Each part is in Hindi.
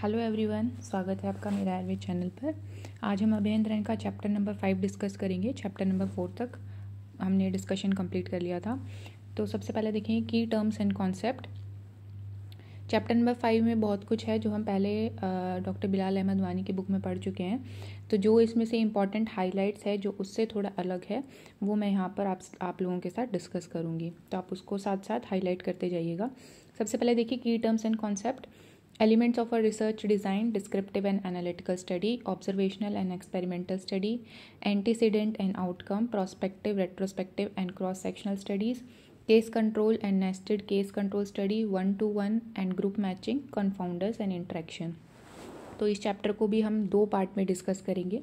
हेलो एवरीवन, स्वागत है आपका मेरा आयुर्वेद चैनल पर। आज हम अभियंत्रण रैंक का चैप्टर नंबर 5 डिस्कस करेंगे। चैप्टर नंबर 4 तक हमने डिस्कशन कंप्लीट कर लिया था। तो सबसे पहले देखेंगे की terms and concept. Chapter number 5 में बहुत कुछ है जो हम पहले डॉक्टर बिलाल अहमद वानी की बुक में पढ़ चुके हैं। तो जो इसमें से इम्पॉर्टेंट हाइलाइट्स है जो उससे थोड़ा अलग है वो मैं यहाँ पर आप लोगों के साथ डिस्कस करूँगी, तो आप उसको साथ साथ हाईलाइट करते जाइएगा। सबसे पहले देखिए की terms and concept. Elements of a research design: descriptive and analytical study, observational and experimental study, antecedent and outcome, prospective, retrospective and cross-sectional studies, case control and nested case control study, one-to-one and group matching, confounders and interaction। तो इस चैप्टर को भी हम दो पार्ट में डिस्कस करेंगे।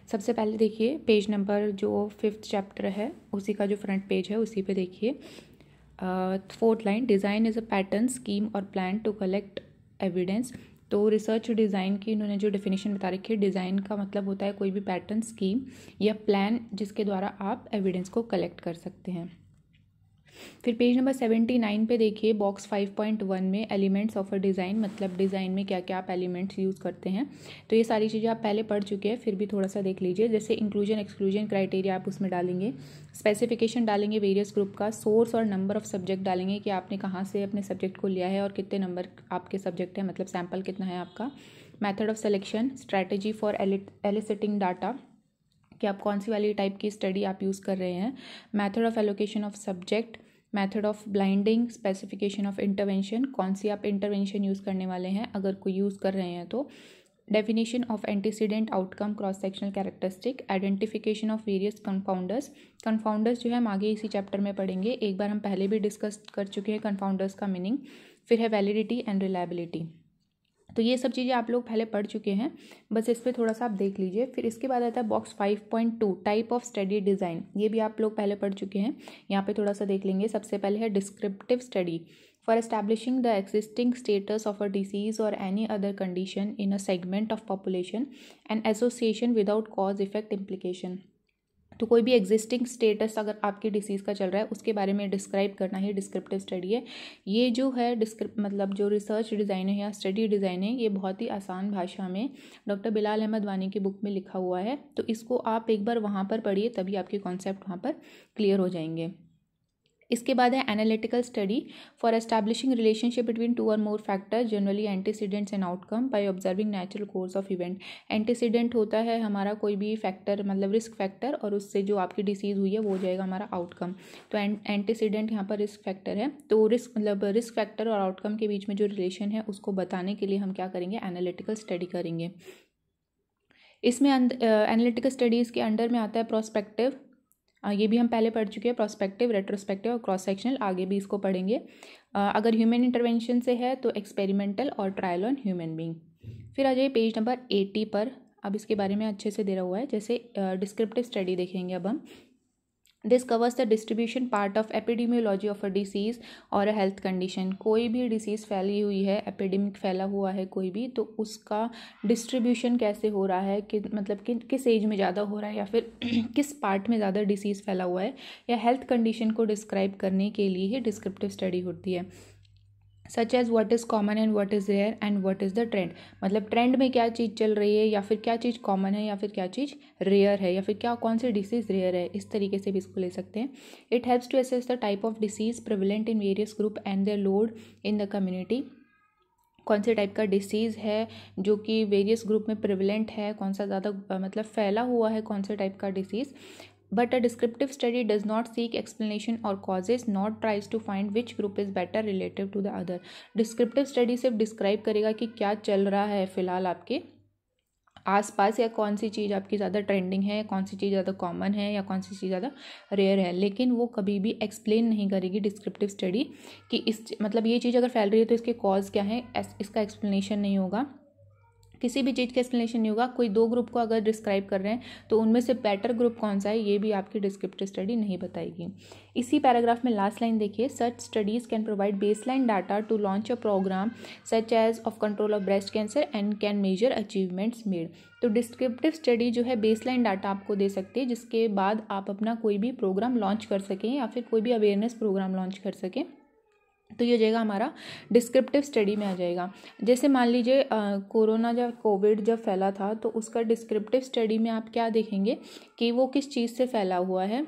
सबसे पहले देखिए पेज नंबर जो 5th चैप्टर है उसी का जो फ्रंट पेज है उसी पे देखिए 4th line, design is a pattern scheme और प्लान टू कलेक्ट एविडेंस। तो रिसर्च डिज़ाइन की इन्होंने जो डेफिनेशन बता रखी है, डिज़ाइन का मतलब होता है कोई भी पैटर्न, स्कीम या प्लान जिसके द्वारा आप एविडेंस को कलेक्ट कर सकते हैं। फिर पेज नंबर 79 पे देखिए बॉक्स 5.1 में एलिमेंट्स ऑफ अ डिज़ाइन, मतलब डिज़ाइन में क्या क्या आप एलिमेंट्स यूज़ करते हैं। तो ये सारी चीज़ें आप पहले पढ़ चुके हैं, फिर भी थोड़ा सा देख लीजिए। जैसे इंक्लूजन एक्सक्लूजन क्राइटेरिया आप उसमें डालेंगे, स्पेसिफिकेशन डालेंगे वेरियस ग्रुप का, सोर्स और नंबर ऑफ सब्जेक्ट डालेंगे कि आपने कहाँ से अपने सब्जेक्ट को लिया है और कितने नंबर आपके सब्जेक्ट है, मतलब सैम्पल कितना है आपका। Method of selection, strategy for eliciting data कि आप कौन सी वाली टाइप की स्टडी आप यूज़ कर रहे हैं। Method of allocation of subject, method of blinding, specification of intervention, कौन सी आप इंटरवेंशन यूज़ करने वाले हैं अगर कोई यूज़ कर रहे हैं तो। Definition of antecedent, outcome, cross sectional characteristic, identification of various compounders. Compounders जो है हम आगे इसी चैप्टर में पढ़ेंगे, एक बार हम पहले भी डिस्कस कर चुके हैं कंपाउंडर्स का मीनिंग। फिर है वैलिडिटी एंड रिलायबिलिटी। तो ये सब चीज़ें आप लोग पहले पढ़ चुके हैं, बस इस पर थोड़ा सा आप देख लीजिए। फिर इसके बाद आता है box 5.2 type of study design, ये भी आप लोग पहले पढ़ चुके हैं, यहाँ पे थोड़ा सा देख लेंगे। सबसे पहले है descriptive study for establishing the existing status of a disease or any other condition in a segment of population and association without cause effect implication. तो कोई भी एग्जिस्टिंग स्टेटस अगर आपकी डिसीज़ का चल रहा है उसके बारे में डिस्क्राइब करना ही डिस्क्रिप्टिव स्टडी है। ये जो है मतलब जो रिसर्च डिज़ाइन है या स्टडी डिज़ाइन है, ये बहुत ही आसान भाषा में डॉक्टर बिलाल अहमद वानी की बुक में लिखा हुआ है। तो इसको आप एक बार वहाँ पर पढ़िए, तभी आपके कॉन्सेप्ट वहाँ पर क्लियर हो जाएंगे। इसके बाद है analytical study for establishing relationship between two or more factors, generally antecedents and outcome by observing natural course of event. Antecedent होता है हमारा कोई भी फैक्टर, मतलब रिस्क फैक्टर, और उससे जो आपकी डिसीज़ हुई है वो हो जाएगा हमारा आउटकम। तो एंटीसीडेंट यहाँ पर रिस्क फैक्टर है। तो रिस्क फैक्टर और आउटकम के बीच में जो रिलेशन है उसको बताने के लिए हम क्या करेंगे, एनालिटिकल स्टडी करेंगे। इसमें एनालिटिकल स्टडीज़ के अंडर में आता है प्रोस्पेक्टिव, ये भी हम पहले पढ़ चुके हैं, प्रोस्पेक्टिव, रेट्रोस्पेक्टिव और क्रॉस सेक्शनल, आगे भी इसको पढ़ेंगे। अगर ह्यूमन इंटरवेंशन से है तो एक्सपेरिमेंटल और ट्रायल ऑन ह्यूमन बीइंग। फिर आ जाइए पेज नंबर 80 पर, अब इसके बारे में अच्छे से दे रहा हुआ है। जैसे डिस्क्रिप्टिव स्टडी देखेंगे अब हम। This covers the distribution part of epidemiology of a disease और अ हेल्थ कंडीशन। कोई भी डिसीज़ फैली हुई है, एपिडेमिक फैला हुआ है कोई भी, तो उसका डिस्ट्रीब्यूशन कैसे हो रहा है, कि मतलब किस एज में ज़्यादा हो रहा है या फिर किस पार्ट में ज़्यादा डिसीज़ फैला हुआ है, या हेल्थ कंडीशन को डिस्क्राइब करने के लिए ही डिस्क्रिप्टिव स्टडी होती है। Such as what is common and what is rare and what is the trend, मतलब ट्रेंड में क्या चीज़ चल रही है, या फिर क्या चीज़ कॉमन है, या फिर क्या चीज़ रेयर है, या फिर क्या कौन सी डिसीज़ रेयर है, इस तरीके से भी इसको ले सकते हैं। It helps to assess the type of disease prevalent in various group and their load in the community. कौन से टाइप का डिसीज़ है जो कि वेरियस ग्रुप में प्रिवेलेंट है, कौन सा ज़्यादा मतलब फैला हुआ है, कौन से टाइप का disease. But a descriptive study does not seek explanation or causes, not tries to find which group is better relative to the other. Descriptive study सिर्फ डिस्क्राइब करेगा कि क्या चल रहा है फ़िलहाल आपके आसपास, या कौन सी चीज़ आपकी ज़्यादा ट्रेंडिंग है, कौन सी चीज़ ज़्यादा कॉमन है, या कौन सी चीज़ ज़्यादा रेयर है। लेकिन वो कभी भी एक्सप्लेन नहीं करेगी डिस्क्रिप्टिव स्टडी कि इस मतलब ये चीज़ अगर फैल रही है तो इसके कॉज क्या है, इसका एक्सप्लेनेशन नहीं होगा, किसी भी चीज़ का एक्सप्लेनेशन नहीं होगा। कोई दो ग्रुप को अगर डिस्क्राइब कर रहे हैं तो उनमें से बेटर ग्रुप कौन सा है, ये भी आपकी डिस्क्रिप्टिव स्टडी नहीं बताएगी। इसी पैराग्राफ में लास्ट लाइन देखिए, such studies can provide baseline data to launch a programme such as of control of breast cancer and can measure achievements made. तो डिस्क्रिप्टिव स्टडी जो है बेसलाइन डाटा आपको दे सकती है, जिसके बाद आप अपना कोई भी प्रोग्राम लॉन्च कर सकें या फिर कोई भी अवेयरनेस प्रोग्राम लॉन्च कर सकें। तो ये हो जाएगा हमारा डिस्क्रिप्टिव स्टडी में आ जाएगा। जैसे मान लीजिए कोरोना जब कोविड जब फैला था तो उसका डिस्क्रिप्टिव स्टडी में आप क्या देखेंगे कि वो किस चीज़ से फैला हुआ है,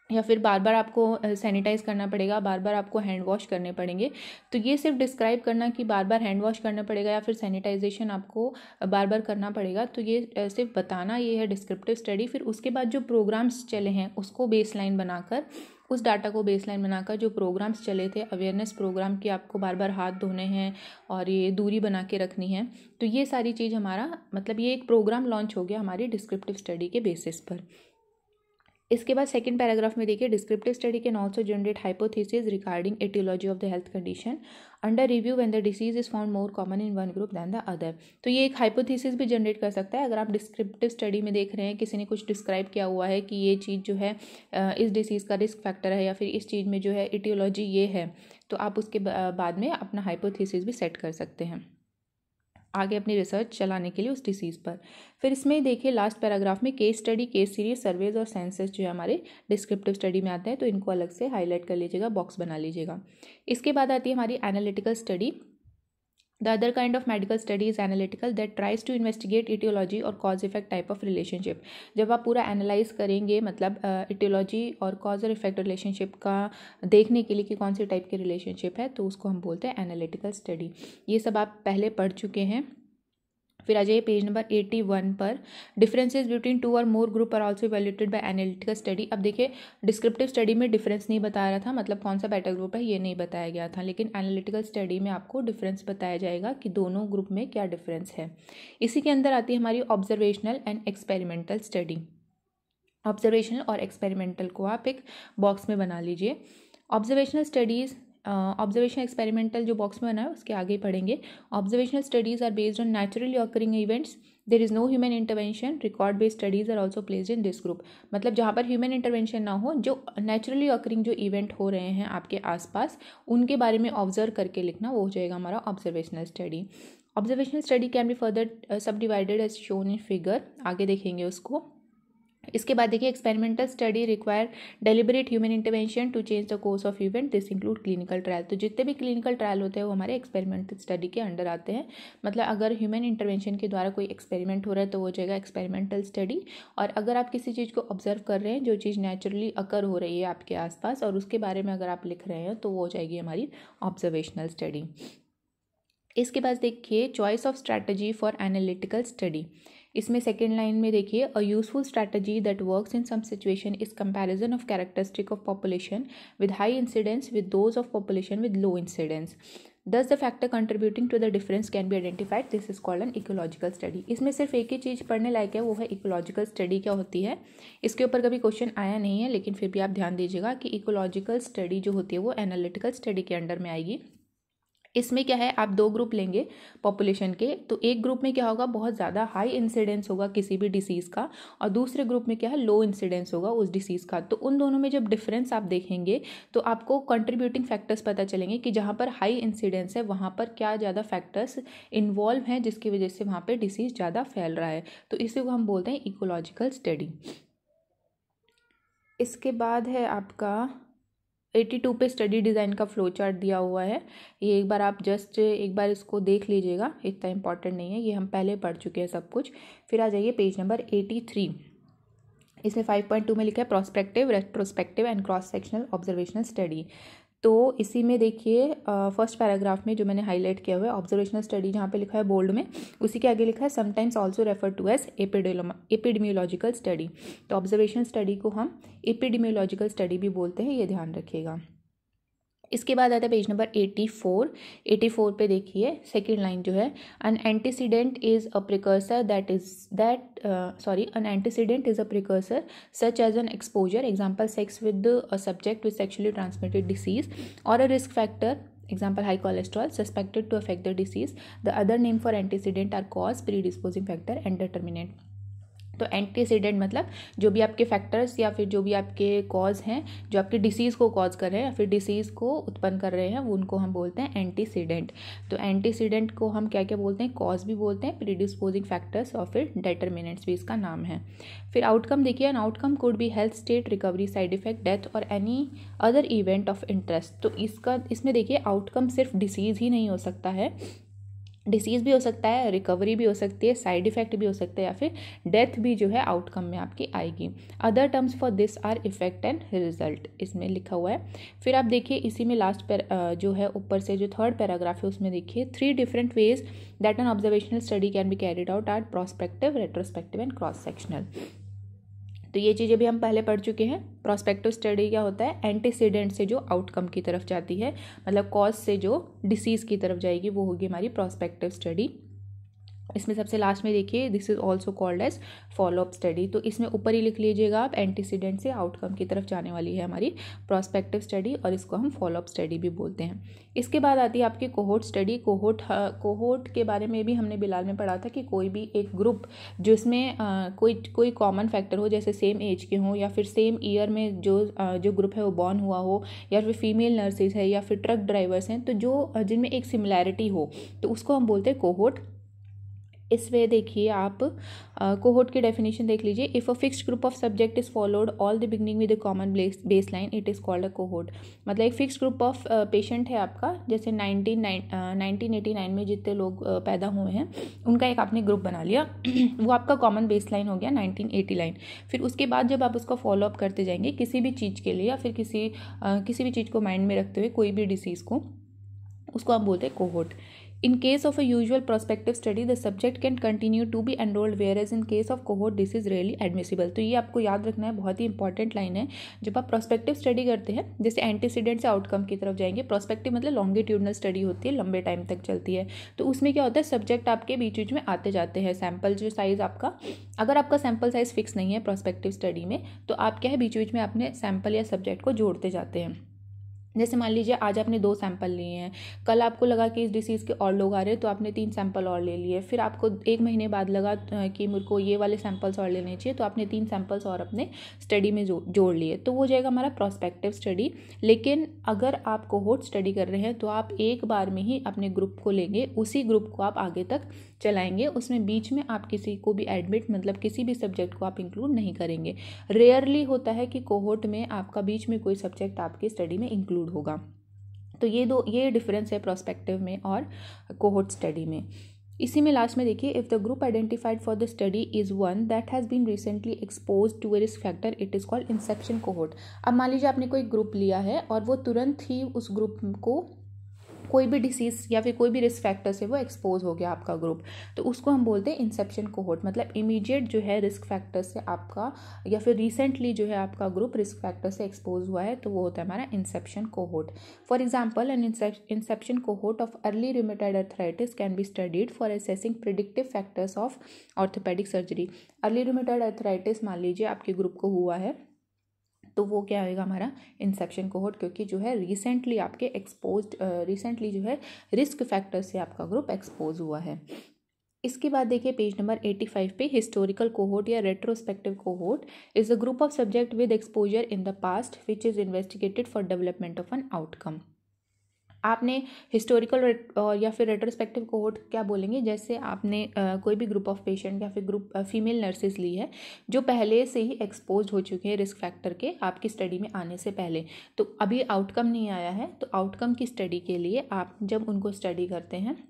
या फिर बार बार आपको सैनिटाइज़ करना पड़ेगा, बार बार आपको हैंड वॉश करने पड़ेंगे। तो ये सिर्फ डिस्क्राइब करना कि बार बार हैंड वॉश करना पड़ेगा या फिर सैनिटाइजेशन आपको बार बार करना पड़ेगा, तो ये सिर्फ बताना, ये है डिस्क्रिप्टिव स्टडी। फिर उसके बाद जो प्रोग्राम्स चले हैं उसको बेसलाइन बनाकर, उस डाटा को बेसलाइन बनाकर जो प्रोग्राम्स चले थे, अवेयरनेस प्रोग्राम कि आपको बार बार हाथ धोने हैं और ये दूरी बना के रखनी है, तो ये सारी चीज़ हमारा मतलब ये एक प्रोग्राम लॉन्च हो गया हमारी डिस्क्रिप्टिव स्टडी के बेसिस पर। इसके बाद सेकंड पैराग्राफ में देखिए, descriptive study can also generate hypothesis regarding aetiology of the health condition under review when the disease is found more common in one group than the other. तो ये एक हाइपोथेसिस भी जनरेट कर सकता है। अगर आप डिस्क्रिप्टिव स्टडी में देख रहे हैं किसी ने कुछ डिस्क्राइब किया हुआ है कि ये चीज़ जो है इस डिसीज़ का रिस्क फैक्टर है, या फिर इस चीज़ में जो है एटियोलॉजी ये है, तो आप उसके बाद में अपना हाइपोथेसिस भी सेट कर सकते हैं आगे अपनी रिसर्च चलाने के लिए उस डिसीज़ पर। फिर इसमें देखिए लास्ट पैराग्राफ में case study, case series, surveys और सेंसस जो है हमारे डिस्क्रिप्टिव स्टडी में आते हैं, तो इनको अलग से हाईलाइट कर लीजिएगा, बॉक्स बना लीजिएगा। इसके बाद आती है हमारी analytical study. The other kind of medical study is analytical that tries to investigate etiology और cause effect type of relationship। जब आप पूरा एनालाइज करेंगे मतलब etiology और cause और effect relationship का देखने के लिए कि कौन सी टाइप के relationship है, तो उसको हम बोलते हैं analytical study। ये सब आप पहले पढ़ चुके हैं। फिर आ जाइए पेज नंबर 81 पर, differences between two or more group are also evaluated by analytical study. अब देखिए डिस्क्रिप्टिव स्टडी में डिफरेंस नहीं बताया रहा था, मतलब कौन सा बेटर ग्रुप है ये नहीं बताया गया था, लेकिन एनालिटिकल स्टडी में आपको डिफरेंस बताया जाएगा कि दोनों ग्रुप में क्या डिफरेंस है। इसी के अंदर आती है हमारी observational and experimental study. Observational और एक्सपेरिमेंटल को आप एक बॉक्स में बना लीजिए। ऑब्जर्वेशनल स्टडीज़, ऑब्जर्वेशन एक्सपेरिमेंटल जो बॉक्स में बना है उसके आगे पढ़ेंगे। Observational studies are based on naturally occurring events, there is no human intervention, record based studies are also placed in this group. मतलब जहाँ पर ह्यूमन इंटरवेंशन ना हो, जो नेचुरली ऑकरिंग जो इवेंट हो रहे हैं आपके आसपास उनके बारे में ऑब्जर्व करके लिखना, वो हो जाएगा हमारा observational study. Observational study can be further subdivided as shown in figure, आगे देखेंगे उसको। इसके बाद देखिए experimental study require deliberate human intervention to change the course of event, this include clinical trial. तो जितने भी क्लिनिकल ट्रायल होते हैं वो हमारे एक्सपेरिमेंटल स्टडी के अंडर आते हैं। मतलब अगर ह्यूमन इंटरवेंशन के द्वारा कोई एक्सपेरिमेंट हो रहा है तो वो हो जाएगा एक्सपेरिमेंटल स्टडी, और अगर आप किसी चीज़ को ऑब्जर्व कर रहे हैं, जो चीज़ नेचुरली अकर हो रही है आपके आसपास और उसके बारे में अगर आप लिख रहे हैं, तो वो हो जाएगी हमारी ऑब्जर्वेशनल स्टडी। इसके बाद देखिए choice of strategy for analytical study. इसमें सेकेंड लाइन में देखिए, a useful strategy that works in some situation is comparison of characteristic of population with high incidence with those of population with low incidence, thus the factor contributing to the difference can be identified, this is called an ecological study. इसमें सिर्फ एक ही चीज़ पढ़ने लायक है, वो है इकोलॉजिकल स्टडी क्या होती है। इसके ऊपर कभी क्वेश्चन आया नहीं है, लेकिन फिर भी आप ध्यान दीजिएगा कि इकोलॉजिकल स्टडी जो होती है वो एनालिटिकल स्टडी के अंडर में आएगी। इसमें क्या है, आप दो ग्रुप लेंगे पॉपुलेशन के, तो एक ग्रुप में क्या होगा, बहुत ज़्यादा हाई इंसिडेंस होगा किसी भी डिसीज़ का, और दूसरे ग्रुप में क्या है, लो इंसिडेंस होगा उस डिसीज़ का। तो उन दोनों में जब डिफरेंस आप देखेंगे तो आपको कंट्रीब्यूटिंग फैक्टर्स पता चलेंगे कि जहाँ पर हाई इंसिडेंस है वहाँ पर क्या ज़्यादा फैक्टर्स इन्वॉल्व हैं जिसकी वजह से वहाँ पर डिसीज़ ज़्यादा फैल रहा है। तो इसी को हम बोलते हैं इकोलॉजिकल स्टडी। इसके बाद है आपका 82 पे स्टडी डिज़ाइन का फ्लो चार्ट दिया हुआ है। ये एक बार आप जस्ट एक बार इसको देख लीजिएगा, इतना इंपॉर्टेंट नहीं है, ये हम पहले पढ़ चुके हैं सब कुछ। फिर आ जाइए पेज नंबर 83। इसमें 5.2 में लिखा है prospective, retrospective and cross sectional observational study. तो इसी में देखिए फर्स्ट पैराग्राफ में जो मैंने हाईलाइट किया हुआ है ऑब्जर्वेशनल स्टडी, जहाँ पे लिखा है बोल्ड में, उसी के आगे लिखा है sometimes also refer to as epidemiological study. तो ऑब्जर्वेशनल स्टडी को हम एपिडेमियोलॉजिकल स्टडी भी बोलते हैं, ये ध्यान रखिएगा। इसके बाद आता है पेज नंबर 84। 84 पे देखिए सेकेंड लाइन जो है, an antecedent is a precursor an antecedent is a precursor such as an exposure, example sex with a subject with sexually transmitted disease, or a risk factor, example high cholesterol suspected to affect the disease. The other name for antecedent are cause, predisposing factor and determinant. तो एंटीसीडेंट मतलब जो भी आपके फैक्टर्स या फिर जो भी आपके कॉज हैं जो आपकी डिसीज़ को कॉज कर रहे हैं या फिर डिसीज़ को उत्पन्न कर रहे हैं वो उनको हम बोलते हैं एंटीसीडेंट। तो एंटीसीडेंट को हम क्या क्या बोलते हैं, कॉज भी बोलते हैं, प्रीडिस्पोजिंग फैक्टर्स और फिर डिटर्मिनेंट्स भी इसका नाम है। फिर आउटकम देखिए, an outcome could be health state, recovery, side effect, death or any other event of interest. तो इसमें देखिए आउटकम सिर्फ डिसीज़ ही नहीं हो सकता है, डिसीज़ भी हो सकता है, रिकवरी भी हो सकती है, साइड इफेक्ट भी हो सकता है या फिर डेथ भी जो है आउटकम में आपकी आएगी। Other terms for this are effect and result, इसमें लिखा हुआ है। फिर आप देखिए इसी में लास्ट जो है ऊपर से जो थर्ड पैराग्राफ है उसमें देखिए 3 different ways that an observational study can be carried out are prospective, retrospective and cross sectional. तो ये चीज़ें भी हम पहले पढ़ चुके हैं। प्रोस्पेक्टिव स्टडी क्या होता है, एंटीसीडेंट से जो आउटकम की तरफ जाती है, मतलब कॉज से जो डिसीज़ की तरफ जाएगी वो होगी हमारी प्रोस्पेक्टिव स्टडी। इसमें सबसे लास्ट में देखिए this is also called as follow up study. तो इसमें ऊपर ही लिख लीजिएगा आप, एंटीसीडेंट से आउटकम की तरफ जाने वाली है हमारी प्रोस्पेक्टिव स्टडी और इसको हम फॉलोअप स्टडी भी बोलते हैं। इसके बाद आती है आपकी कोहोर्ट स्टडी। कोहोर्ट के बारे में भी हमने बिलाल में पढ़ा था कि कोई भी एक ग्रुप जो इसमें कोई कॉमन फैक्टर हो, जैसे सेम एज के हों या फिर सेम ईयर में जो ग्रुप है वो बॉर्न हुआ हो, या फिर फीमेल नर्सेज है या फिर ट्रक ड्राइवर्स हैं, तो जो जिनमें एक सिमिलैरिटी हो तो उसको हम बोलते हैं कोहोर्ट। इसमें देखिए आप कोहोर्ट की डेफिनेशन देख लीजिए। If a fixed group of subject is followed all the beginning with a common base line it is called a cohort. मतलब एक फिक्स्ड ग्रुप ऑफ पेशेंट है आपका, जैसे 1989 में जितने लोग पैदा हुए हैं उनका एक आपने ग्रुप बना लिया वो आपका कॉमन बेस लाइन हो गया 1989। फिर उसके बाद जब आप उसको फॉलोअप करते जाएंगे किसी भी चीज़ के लिए या फिर किसी भी चीज़ को माइंड में रखते हुए कोई भी डिसीज़ को, उसको आप बोलते हैं cohort. In case of a usual prospective study, the subject can continue to be enrolled, whereas in case of cohort, this is rarely admissible। तो ये आपको याद रखना है, बहुत ही इंपॉर्टेंट लाइन है। जब आप प्रोस्पेक्टिव स्टडी करते हैं, जैसे एंटीसीडेंट से आउटकम की तरफ जाएंगे, प्रोस्पेक्टिव मतलब लॉन्गिट्यूडनल स्टडी होती है, लंबे टाइम तक चलती है। तो उसमें क्या होता है, सब्जेक्ट आपके बीच बीच में आते जाते हैं। सैम्पल जो साइज आपका, अगर आपका सैम्पल साइज फिक्स नहीं है प्रोस्पेक्टिव स्टडी में, तो आप क्या है बीच बीच में अपने सैम्पल या सब्जेक्ट को जोड़ते जाते हैं। जैसे मान लीजिए आज आपने 2 सैंपल लिए हैं, कल आपको लगा कि इस डिसीज़ के और लोग आ रहे हैं तो आपने 3 सैंपल और ले लिए, फिर आपको 1 महीने बाद लगा कि मेरे को ये वाले सैंपल्स और लेने चाहिए तो आपने 3 सैंपल्स और अपने स्टडी में जोड़ लिए, तो वो हो जाएगा हमारा प्रोस्पेक्टिव स्टडी। लेकिन अगर आप कोहोर्ट स्टडी कर रहे हैं तो आप एक बार में ही अपने ग्रुप को लेंगे, उसी ग्रुप को आप आगे तक चलाएंगे, उसमें बीच में आप किसी को भी एडमिट मतलब किसी भी सब्जेक्ट को आप इंक्लूड नहीं करेंगे। रेयरली होता है कि कोहोर्ट में आपका बीच में कोई सब्जेक्ट आपकी स्टडी में इंक्लूड होगा। तो ये डिफरेंस है प्रोस्पेक्टिव में और कोहोर्ट स्टडी में। इसी में लास्ट में देखिए, if the group identified for the study is one that has been recently expose to a risk factor it is called inception cohort. अब मान लीजिए आपने कोई ग्रुप लिया है और वो तुरंत ही उस ग्रुप को कोई भी डिसीज़ या फिर कोई भी रिस्क फैक्टर से वो एक्सपोज हो गया आपका ग्रुप, तो उसको हम बोलते हैं इंसेप्शन कोहोर्ट। मतलब इमीडिएट जो है रिस्क फैक्टर से आपका या फिर रिसेंटली जो है आपका ग्रुप रिस्क फैक्टर से एक्सपोज हुआ है, तो वो होता है हमारा inception cohort. For example, an inception cohort of early rheumatoid arthritis can be studied for assessing predictive factors of orthopaedic surgery. Early rheumatoid arthritis मान लीजिए आपके ग्रुप को हुआ है, तो वो क्या होएगा हमारा इंसेप्शन कोहोर्ट, क्योंकि जो है रिसेंटली जो है रिस्क फैक्टर से आपका ग्रुप एक्सपोज हुआ है। इसके बाद देखिए पेज नंबर 85 पे, हिस्टोरिकल कोहोर्ट या retrospective cohort is a group of subject with exposure in the past which is investigated for development of an outcome. आपने हिस्टोरिकल या फिर रेट्रोस्पेक्टिव कोहोर्ट क्या बोलेंगे, जैसे आपने कोई भी ग्रुप ऑफ पेशेंट या फिर ग्रुप फीमेल नर्सेज ली है जो पहले से ही एक्सपोज हो चुके हैं रिस्क फैक्टर के आपकी स्टडी में आने से पहले, तो अभी आउटकम नहीं आया है, तो आउटकम की स्टडी के लिए आप जब उनको स्टडी करते हैं,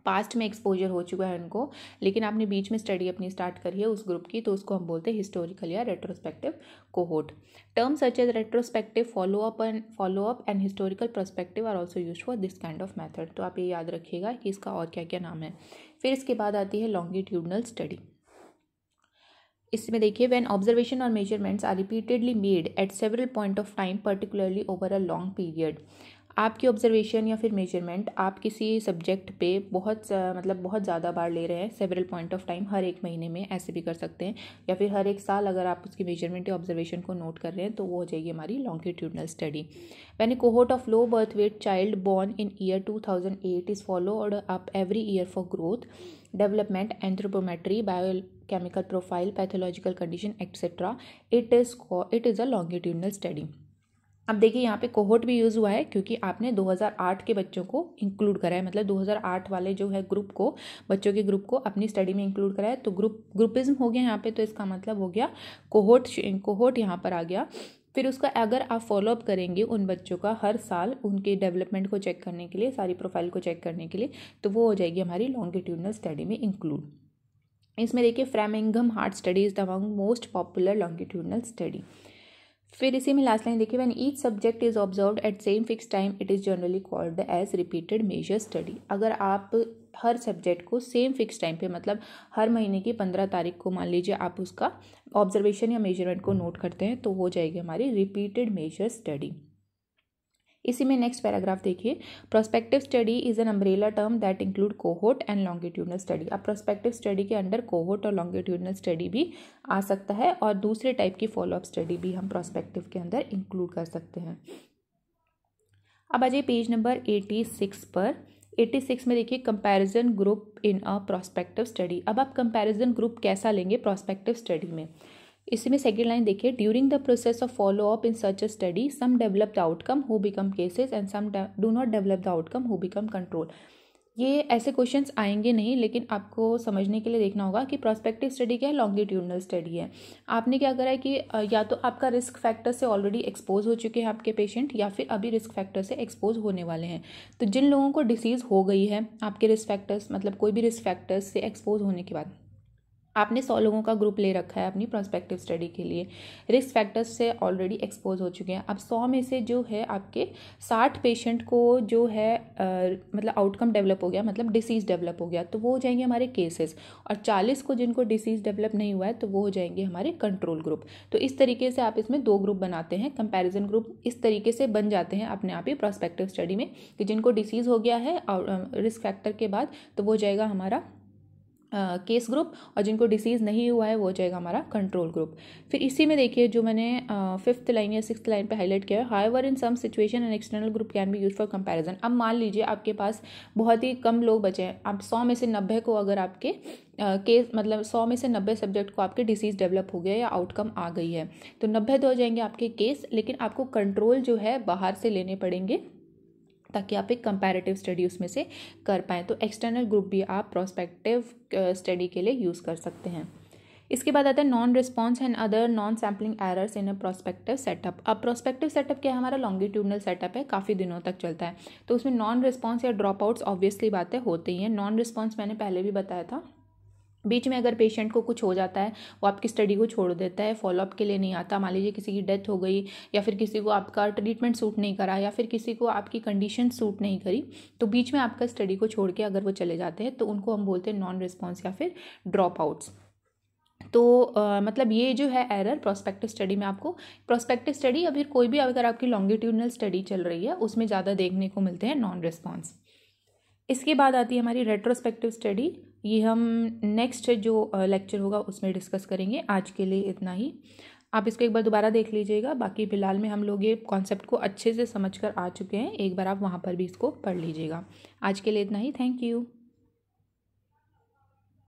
पास्ट में एक्सपोजर हो चुका है उनको, लेकिन आपने बीच में स्टडी अपनी स्टार्ट करी है उस ग्रुप की, तो उसको हम बोलते हैं हिस्टोरिकल या retrospective cohort. Terms such as retrospective, follow up and historical perspective are also used for this kind of method. तो आप ये याद रखिएगा कि इसका और क्या क्या नाम है। फिर इसके बाद आती है लॉन्गिट्यूडनल स्टडी। इसमें देखिए, व्हेन ऑब्जर्वेशन और measurements are repeatedly made at several point of time particularly over a long period. आपकी ऑब्जर्वेशन या फिर मेजरमेंट आप किसी सब्जेक्ट पे बहुत ज़्यादा बार ले रहे हैं, सेवरल पॉइंट ऑफ टाइम, हर एक महीने में ऐसे भी कर सकते हैं, या फिर हर एक साल अगर आप उसकी मेजरमेंट या ऑब्जर्वेशन को नोट कर रहे हैं तो वो हो जाएगी हमारी longitudinal study. When a cohort of low birth weight child born in year 2008 is followed up every year for growth, development, anthropometry, biochemical profile, pathological condition etcetera, it is a longitudinal study. अब देखिए यहाँ पे कोहोर्ट भी यूज़ हुआ है क्योंकि आपने 2008 के बच्चों को इंक्लूड करा है, मतलब 2008 वाले जो है ग्रुप को, बच्चों के ग्रुप को अपनी स्टडी में इंक्लूड करा है, तो ग्रुपिज्म हो गया यहाँ पे, तो इसका मतलब हो गया कोहोर्ट यहाँ पर आ गया। फिर उसका अगर आप फॉलोअप करेंगे उन बच्चों का हर साल उनके डेवलपमेंट को चेक करने के लिए, सारी प्रोफाइल को चेक करने के लिए, तो वो हो जाएगी हमारी लॉन्गिट्यूडनल स्टडी में इंक्लूड। इसमें देखिए Framingham heart study is the among most popular longitudinal study. फिर इसी में लास्ट लाइन देखिए, when each subject is observed at same fix time it is generally called as repeated measure study. अगर आप हर सब्जेक्ट को सेम फिक्स टाइम पे, मतलब हर महीने की 15 तारीख को मान लीजिए आप उसका ऑब्जर्वेशन या मेजरमेंट को नोट करते हैं, तो हो जाएगी हमारी रिपीटेड मेजर स्टडी। इसी में नेक्स्ट पैराग्राफ देखिए, prospective study is an umbrella term that include cohort and longitudinal study. अब प्रोस्पेक्टिव स्टडी के अंडर कोहोर्ट और लॉन्गिट्यूडनल स्टडी भी आ सकता है, और दूसरे टाइप की फॉलोअप स्टडी भी हम प्रोस्पेक्टिव के अंदर इंक्लूड कर सकते हैं। अब आ जाइए पेज नंबर 86 पर। 86 में देखिए comparison group in a prospective study. अब आप कंपैरिजन ग्रुप कैसा लेंगे प्रोस्पेक्टिव स्टडी में, इसी में सेकेंड लाइन देखिए, during the process of follow up in such a study some develop the outcome who become cases and some do not develop the outcome who become control. ये ऐसे क्वेश्चंस आएंगे नहीं, लेकिन आपको समझने के लिए देखना होगा कि प्रोस्पेक्टिव स्टडी क्या है, लॉन्गिट्यूडनल स्टडी है। आपने क्या करा है कि या तो आपका रिस्क फैक्टर से ऑलरेडी एक्सपोज हो चुके हैं आपके पेशेंट, या फिर अभी रिस्क फैक्टर से एक्सपोज होने वाले हैं। तो जिन लोगों को डिसीज़ हो गई है आपके रिस्क फैक्टर्स, मतलब कोई भी रिस्क फैक्टर्स से एक्सपोज होने के बाद आपने 100 लोगों का ग्रुप ले रखा है अपनी प्रोस्पेक्टिव स्टडी के लिए, रिस्क फैक्टर्स से ऑलरेडी एक्सपोज हो चुके हैं। अब 100 में से जो है आपके 60 पेशेंट को जो है मतलब आउटकम डेवलप हो गया, मतलब डिसीज़ डेवलप हो गया, तो वो हो जाएंगे हमारे केसेस, और 40 को जिनको डिसीज़ डेवलप नहीं हुआ है तो वो हो जाएंगे हमारे कंट्रोल ग्रुप। तो इस तरीके से आप इसमें 2 ग्रुप बनाते हैं, कंपैरिजन ग्रुप इस तरीके से बन जाते हैं अपने आप ही प्रोस्पेक्टिव स्टडी में, कि जिनको डिसीज़ हो गया है रिस्क फैक्टर के बाद तो वो जाएगा हमारा केस ग्रुप, और जिनको डिसीज़ नहीं हुआ है वो हो जाएगा हमारा कंट्रोल ग्रुप। फिर इसी में देखिए जो मैंने 5th लाइन या 6th लाइन पे हाईलाइट किया है, however in some situation an external group can be use for comparison. अब मान लीजिए आपके पास बहुत ही कम लोग बचे हैं, आप 100 में से 90 को अगर आपके केस, मतलब 100 में से 90 सब्जेक्ट को आपके डिसीज़ डेवलप हो गया या आउटकम आ गई है, तो 90 तो हो जाएंगे आपके केस, लेकिन आपको कंट्रोल जो है बाहर से लेने पड़ेंगे ताकि आप एक कंपैरेटिव स्टडी उसमें से कर पाएँ। तो एक्सटर्नल ग्रुप भी आप प्रोस्पेक्टिव स्टडी के लिए यूज़ कर सकते हैं। इसके बाद आता है non response and other non sampling errors in a prospective setup. अब प्रोस्पेक्टिव सेटअप क्या है, हमारा लॉन्गिट्यूडनल सेटअप है, काफ़ी दिनों तक चलता है, तो उसमें नॉन रिस्पॉन्स या ड्रॉप आउट्स ऑब्वियसली बातें होती ही हैं। नॉन रिस्पॉन्स मैंने पहले भी बताया था, बीच में अगर पेशेंट को कुछ हो जाता है, वो आपकी स्टडी को छोड़ देता है, फॉलोअप के लिए नहीं आता, मान लीजिए किसी की डेथ हो गई, या फिर किसी को आपका ट्रीटमेंट सूट नहीं करा, या फिर किसी को आपकी कंडीशन सूट नहीं करी, तो बीच में आपका स्टडी को छोड़ के अगर वो चले जाते हैं तो उनको हम बोलते हैं नॉन रिस्पॉन्स या फिर ड्रॉप आउट्स। तो मतलब ये जो है एरर प्रोस्पेक्टिव स्टडी में आपको, प्रोस्पेक्टिव स्टडी या फिर कोई भी अगर आपकी लॉन्गिट्यूडनल स्टडी चल रही है उसमें ज़्यादा देखने को मिलते हैं नॉन रिस्पॉन्स। इसके बाद आती है हमारी रेट्रोस्पेक्टिव स्टडी, ये हम नेक्स्ट जो लेक्चर होगा उसमें डिस्कस करेंगे। आज के लिए इतना ही, आप इसको एक बार दोबारा देख लीजिएगा, बाकी फिलहाल में हम लोग ये कॉन्सेप्ट को अच्छे से समझ कर आ चुके हैं, एक बार आप वहाँ पर भी इसको पढ़ लीजिएगा। आज के लिए इतना ही, थैंक यू।